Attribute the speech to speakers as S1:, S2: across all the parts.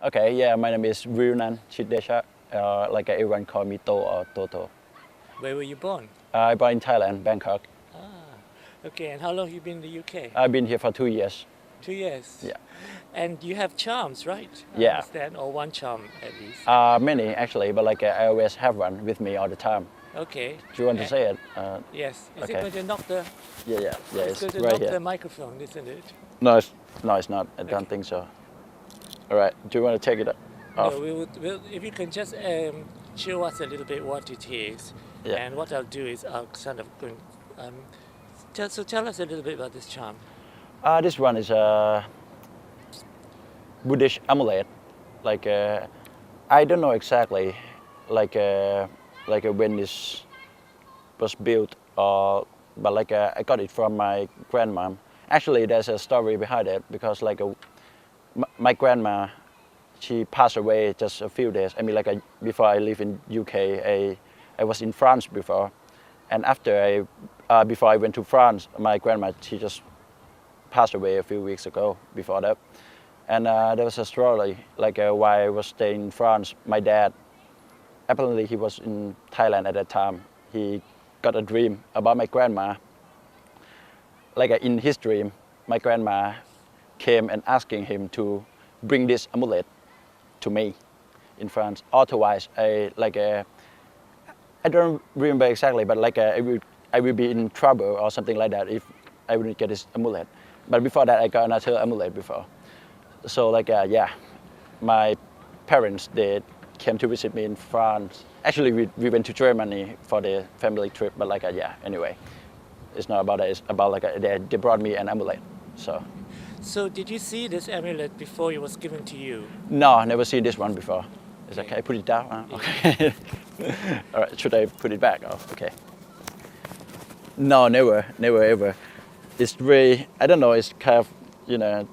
S1: Okay, yeah, my name is Virunan, Chiddaycha. Like everyone call me To or Toto.
S2: Where were you born?
S1: I born in Thailand, Bangkok.
S2: Okay, and how long have you been in the UK?
S1: I've been here for 2 years.
S2: 2 years.
S1: Yeah.
S2: And you have charms, right? I
S1: Yeah.
S2: understand, or one charm at least.
S1: Many actually, but like I always have one with me all the time.
S2: Okay.
S1: Do you want to say it?
S2: Yes. Is
S1: okay.
S2: it going to knock the?
S1: Yeah,
S2: It's going
S1: it's
S2: to
S1: right
S2: knock
S1: here.
S2: the microphone, isn't it?
S1: No, it's not. I don't think so. All right. Do you want to take it off?
S2: No, we'll, if you can just show us a little bit what it is,
S1: Yeah.
S2: and what I'll do is I'll kind of going. So tell us a little bit about this charm.
S1: This one is a Buddhist amulet. Like I don't know exactly, like when this was built, but like I got it from my grandmom. Actually, there's a story behind it because like my grandma, she passed away just a few days. I mean, like before I live in UK, I was in France before, and after before I went to France, my grandma, she just passed away a few weeks ago before that. And there was a story, like while I was staying in France, my dad, apparently he was in Thailand at that time. He got a dream about my grandma. Like in his dream, my grandma came and asking him to bring this amulet to me in France. Otherwise, I don't remember exactly, but like I will be in trouble or something like that if I wouldn't get this amulet. But before that, I got another amulet before. So like yeah, my parents, they came to visit me in France. Actually, we went to Germany for the family trip, but like yeah, anyway, it's not about that. It's about like they brought me an amulet.
S2: So did you see this amulet before it was given to you?
S1: No, I never seen this one before. It's
S2: Okay.
S1: okay. Put it down. Okay. All right. Should I put it back? Oh, okay. No, never ever. It's very. I don't know. It's kind of, you know.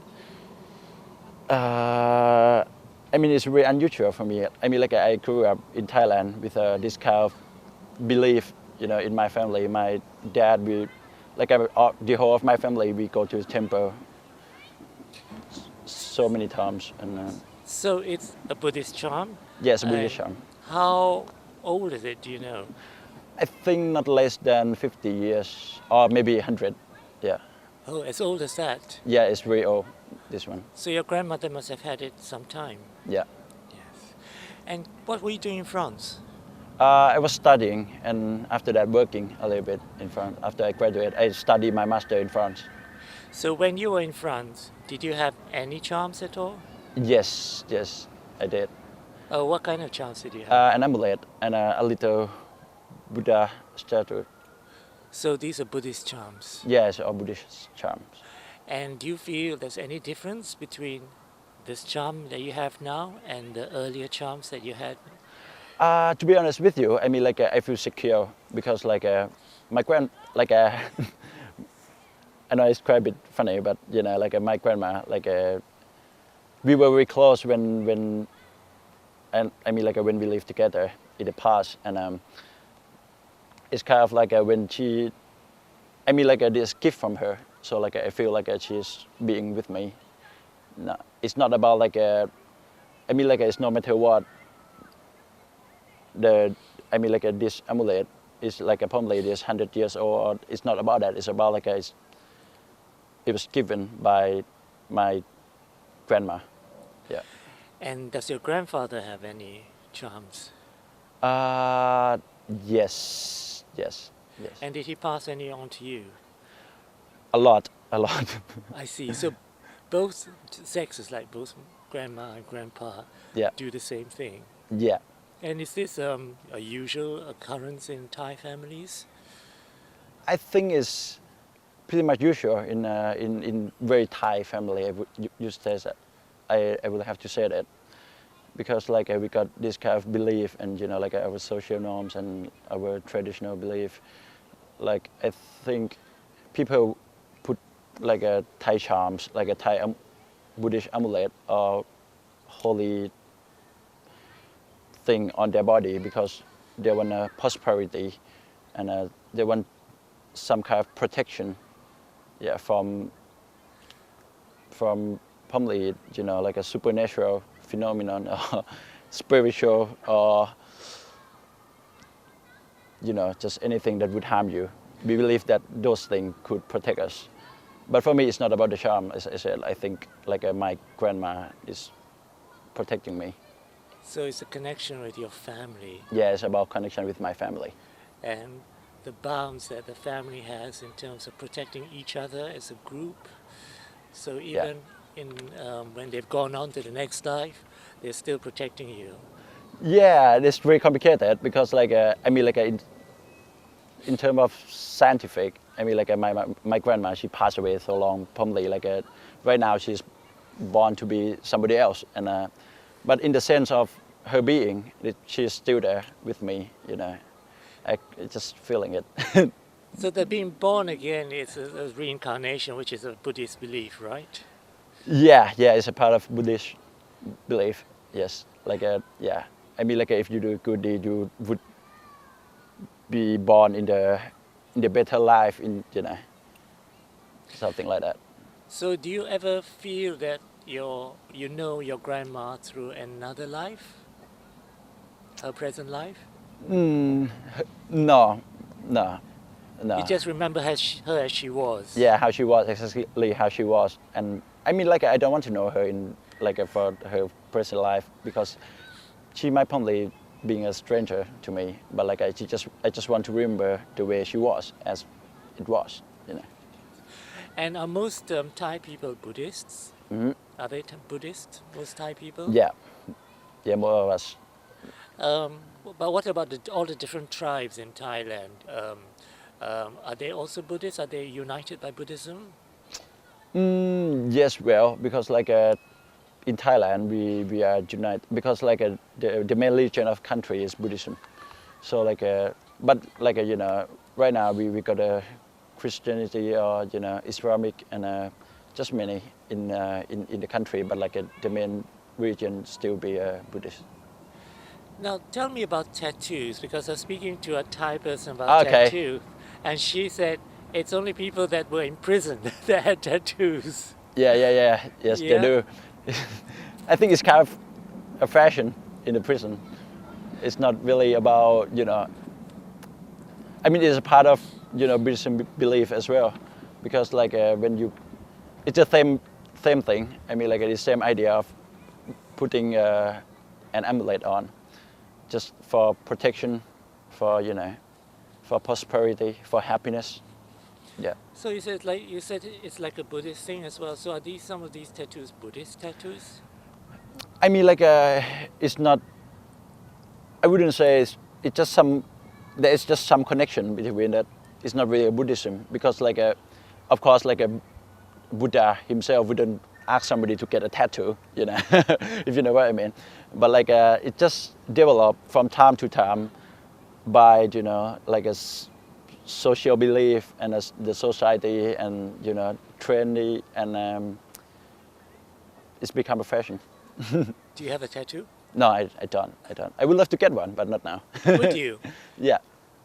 S1: I mean, it's very unusual for me. I mean, like I grew up in Thailand with this kind of belief, you know, in my family. My dad, the whole of my family, we go to the temple so many times. And
S2: So it's a Buddhist charm?
S1: yes, Buddhist charm.
S2: How old is it, do you know?
S1: I think not less than 50 years, or maybe 100. Yeah,
S2: Oh, as old as that.
S1: yeah, it's very old. This one.
S2: So your grandmother must have had it some time.
S1: Yeah.
S2: Yes. And what were you doing in France?
S1: I was studying, and after that working a little bit in France. After I graduated, I studied my master in France.
S2: So when you were in France, did you have any charms at all?
S1: Yes, I did.
S2: Oh, what kind of charms did you have?
S1: An amulet and a little Buddha statue.
S2: So these are Buddhist charms.
S1: Yes, or Buddhist charms.
S2: And do you feel there's any difference between this charm that you have now and the earlier charms that you had?
S1: To be honest with you, I mean, like I feel secure because like my I know it's quite a bit funny, but you know, like my grandma, like we were very close when and I mean, like when we lived together in the past, and it's kind of like when she, I mean, like this gift from her. So like I feel like she's being with me. No, it's not about like I mean, like it's no matter what. I mean, like this amulet is like a amulet is 100 years old. It's not about that. It's about like it was given by my grandma. Yeah.
S2: And does your grandfather have any charms?
S1: Yes.
S2: And did he pass any on to you?
S1: A lot.
S2: I see. So both sexes, like both grandma and grandpa,
S1: Yeah.
S2: do the same thing.
S1: Yeah.
S2: And is this a usual occurrence in Thai families?
S1: I think it's pretty much usual in very Thai family. I would use that. I would have to say that because like we got this kind of belief and you know like our social norms and our traditional belief. Like I think people put like a Thai charms, like a Thai Buddhist amulet or holy thing on their body because they want prosperity and they want some kind of protection, from probably, you know, like a supernatural phenomenon or spiritual or just anything that would harm you. We believe that those things could protect us. But for me, it's not about the charm. As I said, I think my grandma is protecting me.
S2: So it's a connection with your family.
S1: Yeah, it's about connection with my family.
S2: And the bonds that the family has in terms of protecting each other as a group. So even when they've gone on to the next life, they're still protecting you.
S1: Yeah, it's very complicated because in terms of scientific, my grandma, she passed away so long, probably right now she's born to be somebody else, but in the sense of her being, she's still there with me, I just feeling it.
S2: So that being born again is a reincarnation, which is a Buddhist belief, right?
S1: Yeah, it's a part of Buddhist belief, yes. If you do a good deed, you would be born in the better life, something like that.
S2: So do you ever feel that you know your grandma through another life, her present life?
S1: No.
S2: You just remember her as she was.
S1: Yeah, how she was, exactly how she was. And I don't want to know her for her present life because she might probably being a stranger to me, but I just want to remember the way she was as it was,
S2: And are most Thai people Buddhists?
S1: Mm-hmm.
S2: Are they Buddhist, most Thai people?
S1: Yeah, more or less.
S2: But what about all the different tribes in Thailand? Are they also Buddhists? Are they united by Buddhism?
S1: Yes, well, because in Thailand we are united because the main religion of country is Buddhism. So right now we got a Christianity or Islamic and just many in the country, but the main religion still be Buddhist.
S2: Now tell me about tattoos, because I was speaking to a Thai person about tattoo, and she said it's only people that were in prison that had tattoos.
S1: Yeah. Yes, they do. I think it's kind of a fashion in the prison. It's not really about, it's a part of, Buddhism belief as well. Because it's the same thing. The same idea of putting an amulet on, just for protection, for prosperity, for happiness. Yeah.
S2: So you said it's like a Buddhist thing as well. So are some of these tattoos Buddhist tattoos?
S1: It's not. I wouldn't say it's just some. There is just some connection between that. It's not really a Buddhism because of course a Buddha himself wouldn't ask somebody to get a tattoo, if you know what I mean. But it just developed from time to time by a social belief and the society and trendy and it's become a fashion.
S2: Do you have a tattoo?
S1: No, I don't. I would love to get one, but not now.
S2: Would you?
S1: Yeah.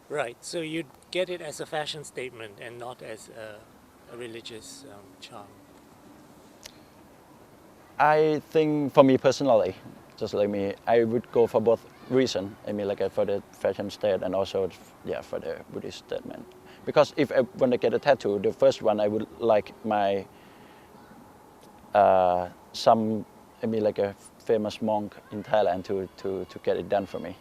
S2: Right. So you'd get it as a fashion statement and not as a religious charm.
S1: I think for me personally, I would go for both reasons. For the fashion state and also for the Buddhist statement. Because if I want to get a tattoo, the first one I would like my a famous monk in Thailand to get it done for me.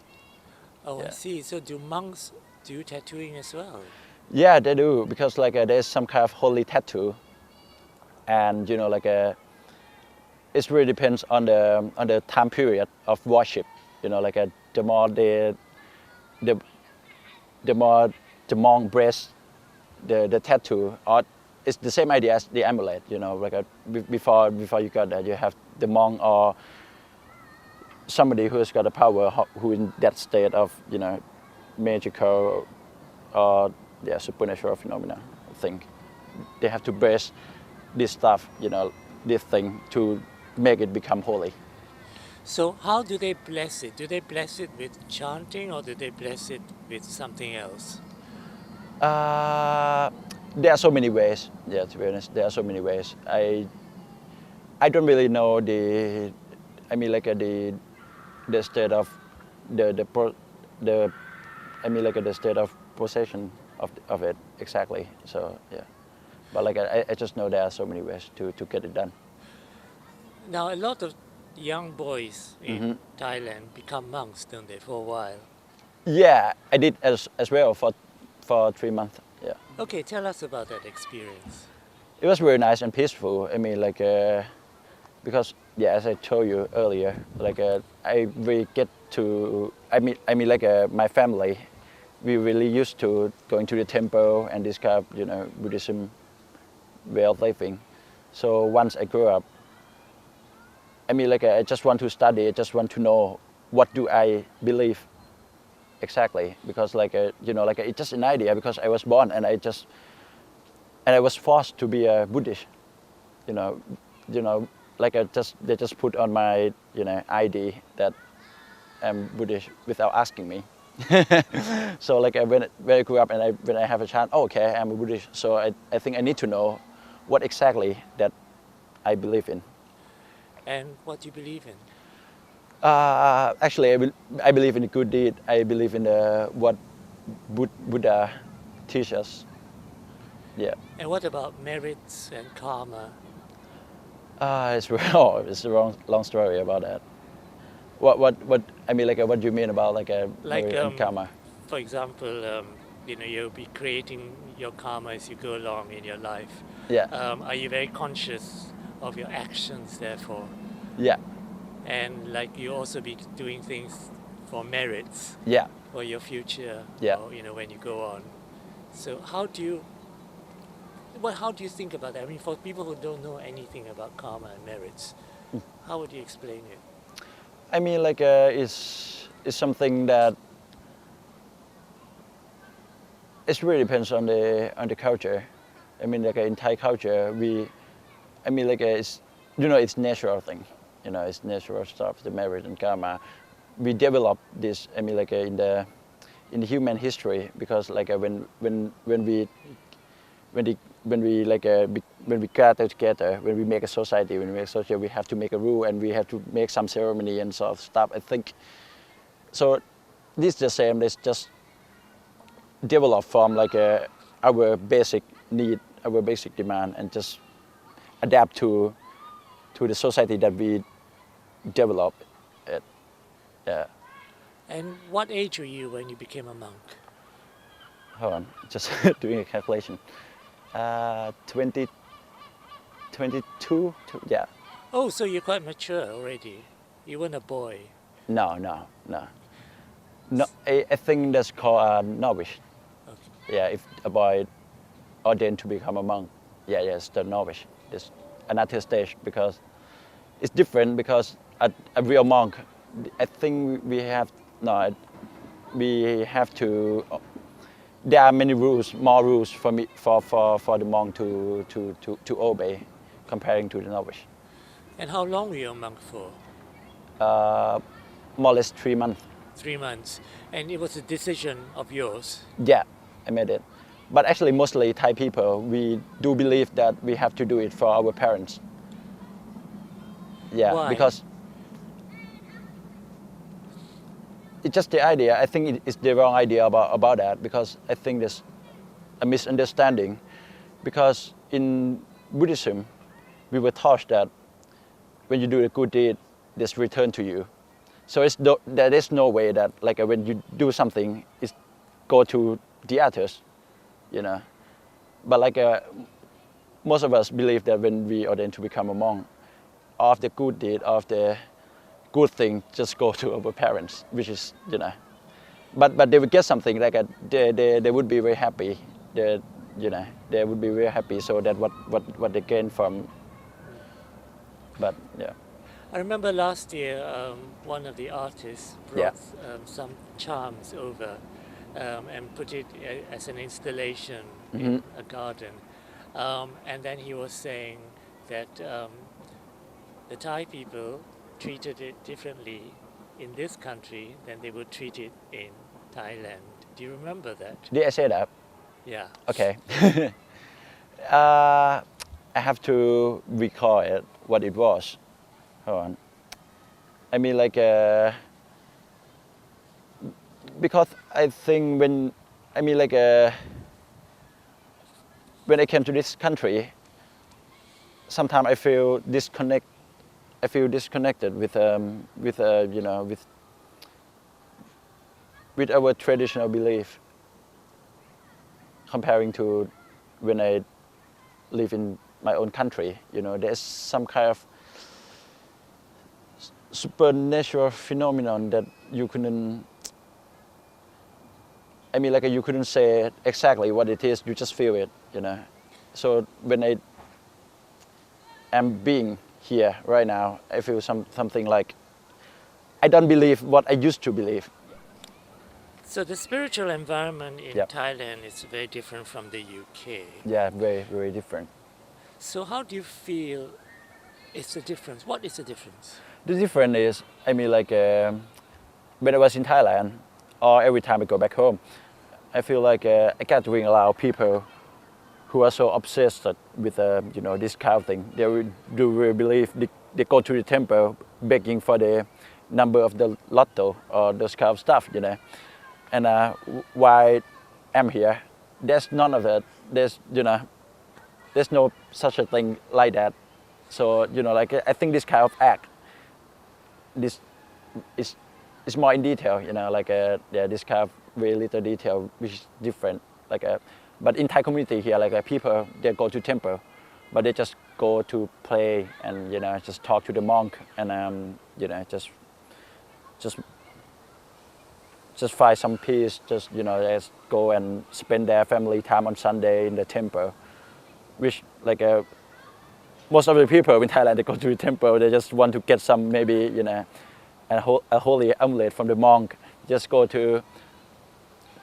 S2: Oh, yeah. I see. So do monks do tattooing as well?
S1: Yeah, they do, because there's some kind of holy tattoo, and it really depends on the time period of worship. The more the monk breaks the tattoo, or it's the same idea as the amulet. Before you got that, you have the monk or somebody who has got a power, who in that state of magical or supernatural phenomena thing. They have to brace this stuff, this thing to make it become holy.
S2: So how do they bless it? Do they bless it with chanting or do they bless it with something else?
S1: There are so many ways. Yeah, to be honest, there are so many ways. I don't really know I mean like the state of the I mean like the state of possession of it exactly. So yeah, but like I just know there are so many ways to get it done.
S2: Now, a lot of young boys in Thailand become monks, don't they, for a while?
S1: Yeah, I did as well for 3 months. Yeah,
S2: Okay, tell us about that experience.
S1: it was very nice and peaceful. I mean like because yeah, as I told you earlier, like I really get to. I mean like my family, we really used to going to the temple and this kind of Buddhism way of living. So once I grew up, I mean like I just want to study. I just want to know what do I believe exactly, because like like it's just an idea because I was born and I was forced to be a Buddhist. You know, like they just put on my ID that I'm Buddhist without asking me. So like when I grew up and when I have a chance, okay, I'm a Buddhist. So I think I need to know what exactly that I believe in.
S2: And what do you believe in?
S1: Actually, I believe in a good deed. I believe in what Buddha teaches. Yeah.
S2: And what about merits and karma?
S1: It's it's a long story about that. What I mean like what do you mean about like a
S2: Like,
S1: merit and karma?
S2: for example, you'll be creating your karma as you go along in your life.
S1: Yeah.
S2: Are you very conscious of your actions, therefore?
S1: Yeah.
S2: And like you also be doing things for merits
S1: Yeah.
S2: for your future,
S1: Yeah.
S2: or, when you go on. So how do you think about that? I mean, for people who don't know anything about karma and merits, how would you explain it?
S1: I mean like it's something that it really depends on the culture. I mean like in Thai culture I mean like it's it's natural thing. It's natural stuff, the merit and karma. We develop this. I mean, like in the human history, because like when we gather together, when we make a society, we have to make a rule and we have to make some ceremony and sort of stuff. I think so. This is the same. It's just develop from like our basic need, our basic demand, and just adapt to the society that we develop it. Yeah.
S2: And what age were you when you became a monk?
S1: Hold on, just doing a calculation. 20, 22, yeah.
S2: Oh, so you're quite mature already. You weren't a boy.
S1: No. No, I think that's called a novice.
S2: Okay.
S1: Yeah, if a boy ordained to become a monk, it's the novice. It's another stage because it's different because a real monk, I think we have to. There are many rules, more rules for the monk to obey, comparing to the novice.
S2: And how long were you a monk for?
S1: More or less 3 months.
S2: 3 months. And it was a decision of yours.
S1: Yeah, I made it. But actually, mostly Thai people, we do believe that we have to do it for our parents. Yeah,
S2: Why?
S1: because it's just the idea. I think it's the wrong idea about that, because I think there's a misunderstanding. Because in Buddhism, we were taught that when you do a good deed, there's return to you. So there is no way that like when you do something, it's go to the others, But like most of us believe that when we ordain to become a monk, of the good deed, of the good thing, just go to our parents, which is, But they would get something like they would be very happy. They would be very happy. So that what they gain from. But yeah.
S2: I remember last year, one of the artists brought some charms over and put it as an installation in a garden. And then he was saying that the Thai people treated it differently in this country than they would treat it in Thailand. Do you remember that?
S1: Did I say that?
S2: Yeah.
S1: Okay. I have to recall it, what it was. Hold on. I mean, like, because I think when, I mean, like, when I came to this country, sometimes I feel disconnected with you know, with our traditional belief, comparing to when I live in my own country. You know, there's some kind of supernatural phenomenon that you couldn't, I mean, like, you couldn't say exactly what it is, you just feel it, you know. So when I am being here right now, I feel something like I don't believe what I used to believe.
S2: So the spiritual environment in
S1: Yep.
S2: Thailand is very different from the UK.
S1: Yeah, very, very different.
S2: So how do you feel it's the difference? What is the difference?
S1: The difference is, I mean, like, when I was in Thailand, or every time I go back home, I feel like I can't really allow people who are so obsessed with, you know, this kind of thing. Do really believe they go to the temple begging for the number of the lotto or those kind of stuff, you know. And why I'm here, there's none of it. There's, you know, there's no such a thing like that. So, you know, like, I think this kind of act, this is more in detail, you know, like, yeah, this kind of very little detail which is different. Like, but in Thai community here, like, people, they go to temple, but they just go to play and, you know, just talk to the monk and, you know, just find some peace, just, you know, just go and spend their family time on Sunday in the temple, which, like, most of the people in Thailand, they go to the temple, they just want to get some, maybe, you know, a holy amulet from the monk, just go to,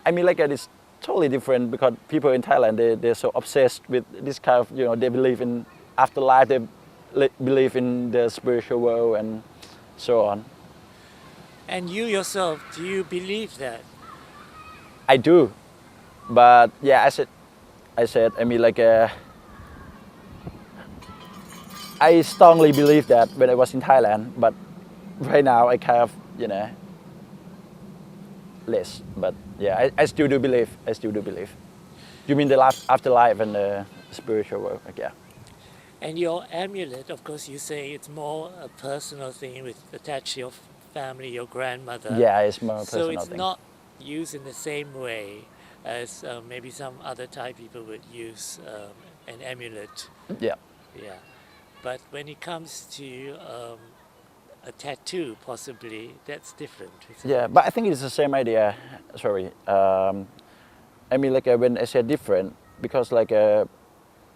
S1: I mean, like, it's totally different because people in Thailand, they're so obsessed with this kind of, you know, they believe in afterlife, they believe in the spiritual world and so on.
S2: And you yourself, do you believe that?
S1: I do, but yeah, I said, I mean, like, I strongly believe that when I was in Thailand, but right now I kind of, you know, less. But yeah, I still do believe. I still do believe. You mean the afterlife and the spiritual world? Like, yeah.
S2: And your amulet, of course, you say it's more a personal thing with attached to your family, your grandmother.
S1: Yeah, it's more
S2: So
S1: personal
S2: it's
S1: thing.
S2: not used in the same way as maybe some other Thai people would use an amulet.
S1: Yeah.
S2: Yeah. But when it comes to a tattoo, possibly, that's different. Isn't
S1: Yeah,
S2: it?
S1: but I think it's the same idea. Sorry. I mean, like, when I say different, because, like,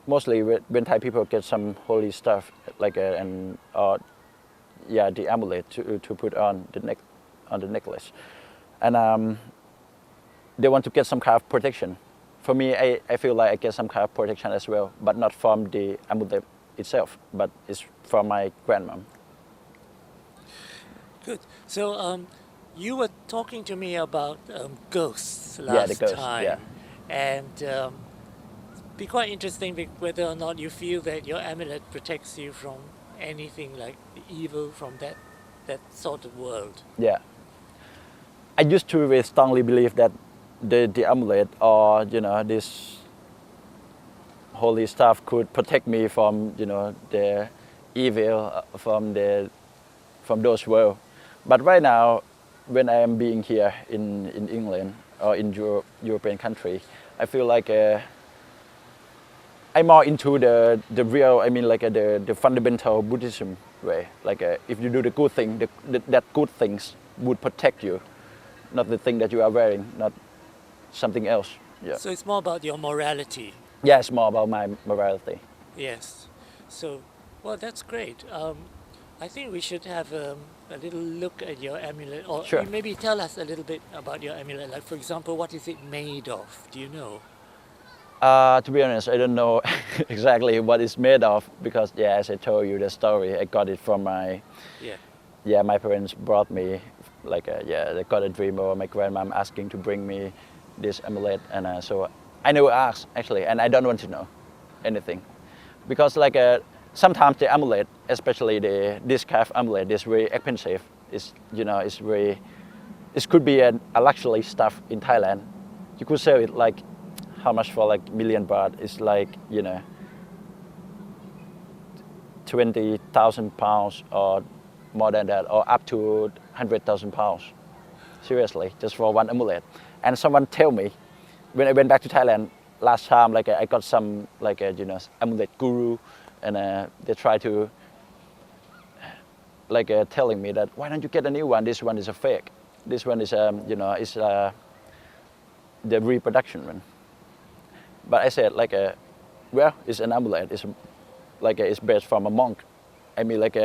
S1: mostly when Thai people get some holy stuff, like, and yeah, the amulet to put on the necklace, and they want to get some kind of protection. For me, I feel like I get some kind of protection as well, but not from the amulet itself, but it's from my grandmom.
S2: Good. So you were talking to me about ghosts last
S1: Yeah, the ghosts,
S2: time.
S1: yeah.
S2: And be quite interesting whether or not you feel that your amulet protects you from anything like the evil from that sort of world.
S1: Yeah. I used to very strongly believe that the amulet or, you know, this holy stuff could protect me from, you know, the evil from those world. But right now, when I am being here in England or in European country, I feel like I'm more into the real, I mean, like, the fundamental Buddhism way. Like, if you do the good thing, that good things would protect you, not the thing that you are wearing, not something else. Yeah.
S2: So it's more about your morality.
S1: Yeah, it's more about my morality.
S2: Yes. So, well, that's great. I think we should have a little look at your amulet, or
S1: Sure.
S2: you maybe tell us a little bit about your amulet. Like, for example, what is it made of? Do you know?
S1: To be honest, I don't know exactly what it's made of because, yeah, as I told you the story, I got it from my parents brought me, like, they got a dream of my grandmom asking to bring me this amulet, and so I never asked actually, and I don't want to know anything because, like, sometimes the amulet, especially this kind of amulet, is very expensive, It's, you know, it's very, it could be a luxury stuff in Thailand. You could sell it like, how much for like £1,000,000? It's like, you know, 20,000 pounds or more than that, or up to 100,000 pounds. Seriously, just for one amulet. And someone tell me, when I went back to Thailand last time, like I got some, like you know, amulet guru, and they try to, like telling me that, why don't you get a new one? This one is a fake. This one is, you know, is the reproduction one. But I said, like, well, it's an amulet. It's like it's based from a monk. I mean, like,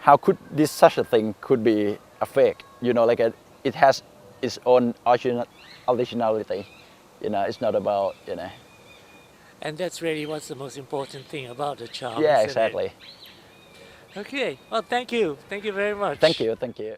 S1: how could this such a thing could be a fake? You know, like it has its own originality. You know, it's not about, you know.
S2: And that's really what's the most important thing about the charm.
S1: Yeah,
S2: isn't it?
S1: exactly.
S2: Okay, well, thank you. Thank you very much.
S1: Thank you, thank you.